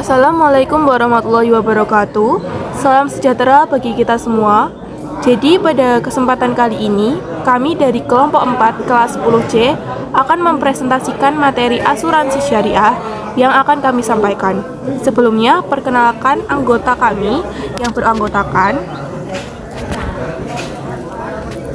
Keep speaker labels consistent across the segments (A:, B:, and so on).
A: Assalamualaikum warahmatullahi wabarakatuh. Salam sejahtera bagi kita semua. Jadi pada kesempatan kali ini, kami dari kelompok 4 kelas 10C akan mempresentasikan materi asuransi syariah yang akan kami sampaikan. Sebelumnya, perkenalkan anggota kami yang beranggotakan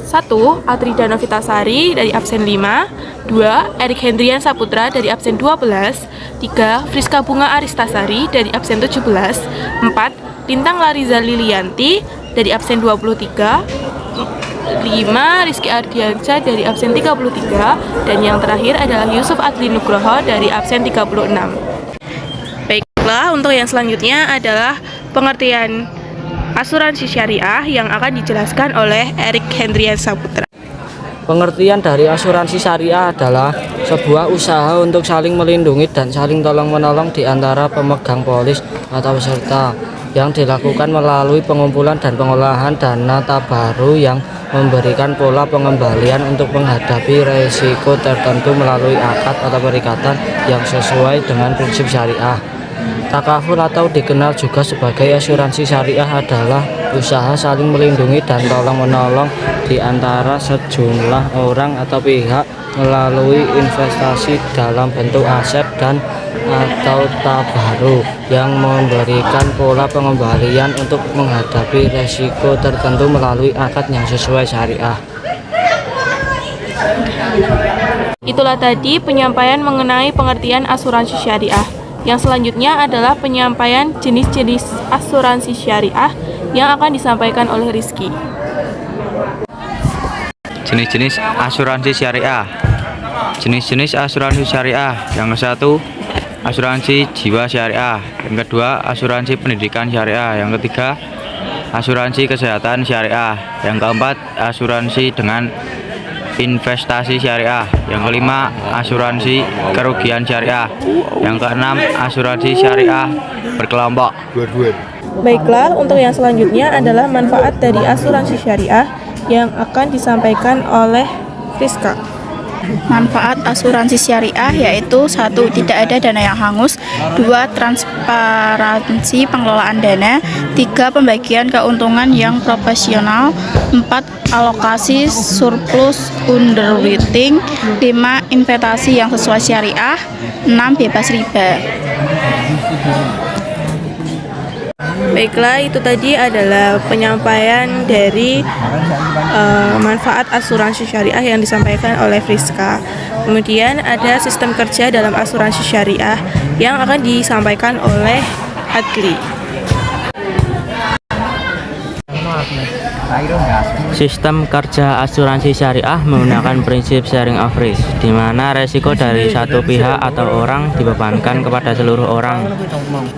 A: 1. Atrida Novitasari dari absen 5, 2. Erik Hendrian Saputra dari absen 12, 3. Friska Bunga Aristasari dari absen 17, 4. Lintang Lariza Lilianti dari absen 23, 5. Rizky Ardiansyah dari absen 33, dan yang terakhir adalah Yusuf Adli Nugroho dari absen 36. Baiklah, untuk yang selanjutnya adalah pengertian asuransi syariah yang akan dijelaskan oleh Erik Hendrian Saputra.
B: Pengertian dari asuransi syariah adalah sebuah usaha untuk saling melindungi dan saling tolong-menolong di antara pemegang polis atau peserta yang dilakukan melalui pengumpulan dan pengolahan dana tabaru yang memberikan pola pengembalian untuk menghadapi resiko tertentu melalui akad atau perikatan yang sesuai dengan prinsip syariah. Takaful atau dikenal juga sebagai asuransi syariah adalah usaha saling melindungi dan tolong-menolong di antara sejumlah orang atau pihak melalui investasi dalam bentuk aset dan atau tabaru yang memberikan pola pengembalian untuk menghadapi resiko tertentu melalui akad yang sesuai syariah.
A: Itulah tadi penyampaian mengenai pengertian asuransi syariah. Yang selanjutnya adalah penyampaian jenis-jenis asuransi syariah yang akan disampaikan oleh Rizky.
C: Jenis-jenis asuransi syariah. Jenis-jenis asuransi syariah. Yang ke-1, asuransi jiwa syariah. Yang kedua, asuransi pendidikan syariah. Yang ketiga, asuransi kesehatan syariah. Yang keempat, asuransi dengan investasi syariah. Yang kelima, asuransi kerugian syariah. Yang keenam, asuransi syariah berkelompok.
A: Baiklah, untuk yang selanjutnya adalah manfaat dari asuransi syariah yang akan disampaikan oleh Friska.
D: Manfaat asuransi syariah yaitu 1. Tidak ada dana yang hangus, 2. Transparansi pengelolaan dana, 3. Pembagian keuntungan yang proporsional, 4. Alokasi surplus underwriting, 5. Investasi yang sesuai syariah, 6. Bebas riba.
A: Baiklah, itu tadi adalah penyampaian dari manfaat asuransi syariah yang disampaikan oleh Friska. Kemudian ada sistem kerja dalam asuransi syariah yang akan disampaikan oleh Adli.
B: Sistem kerja asuransi syariah menggunakan prinsip sharing of risk, di mana resiko dari satu pihak atau orang dibebankan kepada seluruh orang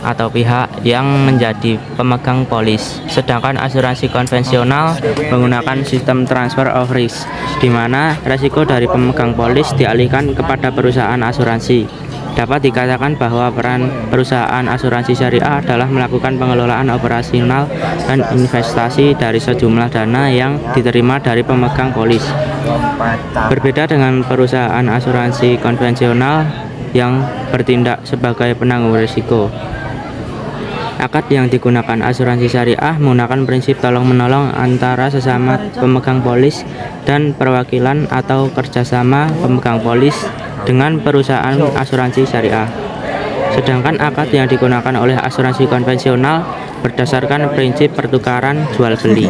B: atau pihak yang menjadi pemegang polis. Sedangkan asuransi konvensional menggunakan sistem transfer of risk, di mana resiko dari pemegang polis dialihkan kepada perusahaan asuransi. Dapat dikatakan bahwa peran perusahaan asuransi syariah adalah melakukan pengelolaan operasional dan investasi dari sejumlah dana yang diterima dari pemegang polis. Berbeda dengan perusahaan asuransi konvensional yang bertindak sebagai penanggung risiko. Akad yang digunakan asuransi syariah menggunakan prinsip tolong-menolong antara sesama pemegang polis dan perwakilan atau kerjasama pemegang polis dengan perusahaan asuransi syariah. Sedangkan akad yang digunakan oleh asuransi konvensional berdasarkan prinsip pertukaran jual beli.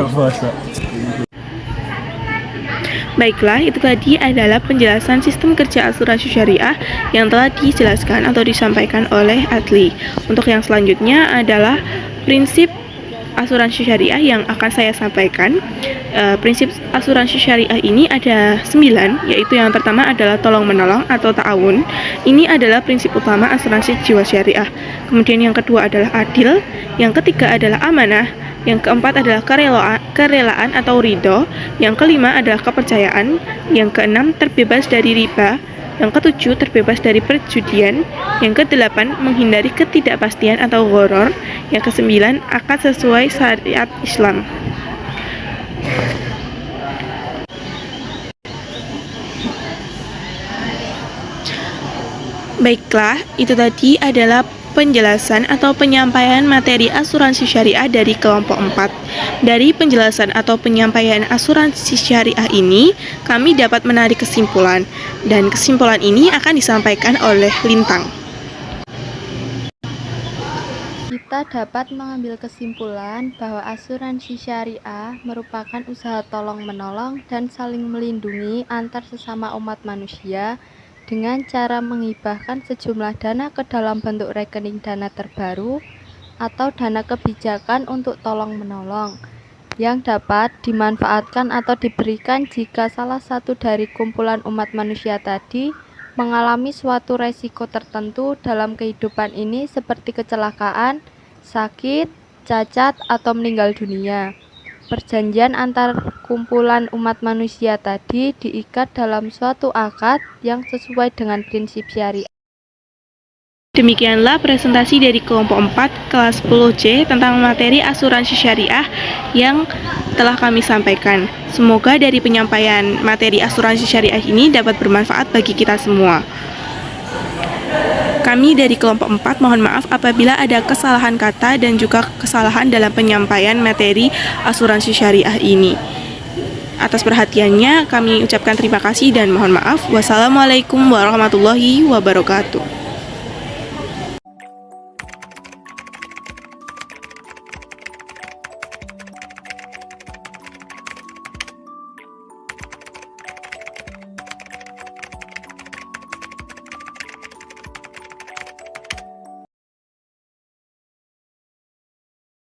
A: Baiklah, itu tadi adalah penjelasan sistem kerja asuransi syariah yang telah dijelaskan atau disampaikan oleh Adli. Untuk yang selanjutnya adalah prinsip asuransi syariah yang akan saya sampaikan. Prinsip asuransi syariah ini ada 9, yaitu yang pertama adalah tolong-menolong atau ta'awun. Ini adalah prinsip utama asuransi jiwa syariah. Kemudian yang kedua adalah adil, yang ketiga adalah amanah, yang keempat adalah kerelaan atau ridho, yang kelima adalah kepercayaan, yang keenam terbebas dari riba, yang ketujuh terbebas dari perjudian, yang kedelapan menghindari ketidakpastian atau gharar, yang kesembilan akad sesuai syariat Islam. Baiklah, itu tadi adalah penjelasan atau penyampaian materi asuransi syariah dari kelompok 4. Dari penjelasan atau penyampaian asuransi syariah ini, kami dapat menarik kesimpulan, dan kesimpulan ini akan disampaikan oleh Lintang.
E: Kita dapat mengambil kesimpulan bahwa asuransi syariah merupakan usaha tolong-menolong dan saling melindungi antar sesama umat manusia dengan cara menghibahkan sejumlah dana ke dalam bentuk rekening dana terbaru atau dana kebijakan untuk tolong-menolong yang dapat dimanfaatkan atau diberikan jika salah satu dari kumpulan umat manusia tadi mengalami suatu resiko tertentu dalam kehidupan ini seperti kecelakaan, sakit, cacat, atau meninggal dunia. Perjanjian antar kumpulan umat manusia tadi diikat dalam suatu akad yang sesuai dengan prinsip syariah.
A: Demikianlah presentasi dari kelompok 4 kelas 10C tentang materi asuransi syariah yang telah kami sampaikan. Semoga dari penyampaian materi asuransi syariah ini dapat bermanfaat bagi kita semua. Kami dari kelompok 4 mohon maaf apabila ada kesalahan kata dan juga kesalahan dalam penyampaian materi asuransi syariah ini. Atas perhatiannya kami ucapkan terima kasih dan mohon maaf. Wassalamualaikum warahmatullahi wabarakatuh.